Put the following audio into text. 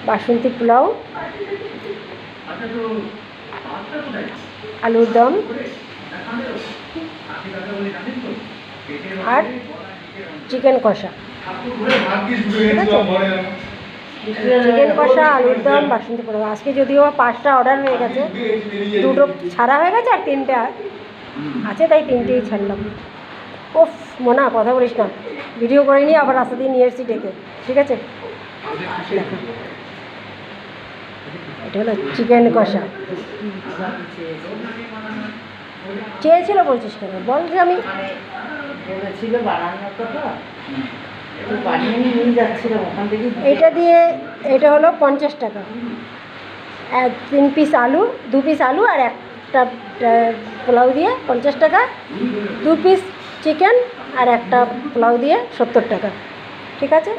বাসন্তী পোলাও, আলুর দম আর চিকেন কষা। ঠিক আছে, চিকেন কষা, আলুর দম, বাসন্তী পোলাও। আজকে যদিও 5টা অর্ডার হয়ে গেছে, 2টো ছাড়া হয়ে গেছে আর 3টে আছে, তাই 3টেই ছাড়লাম। ওফ মোনা, কথা বলিস না, ভিডিও করে নিয়ে আবার রাস্তা দিয়ে নিয়ে এসেছি ডেকে। ঠিক আছে, দেখো এটা হলো চিকেন কষা। চেয়েছিল বলছিস কেন? বল যে আমি এটা দিয়ে, এটা হলো 50 টাকা। 3 পিস আলু, 2 পিস আলু আর একটা পোলাও দিয়ে 50 টাকা। 2 পিস চিকেন আর একটা পোলাও দিয়ে 70 টাকা। ঠিক আছে।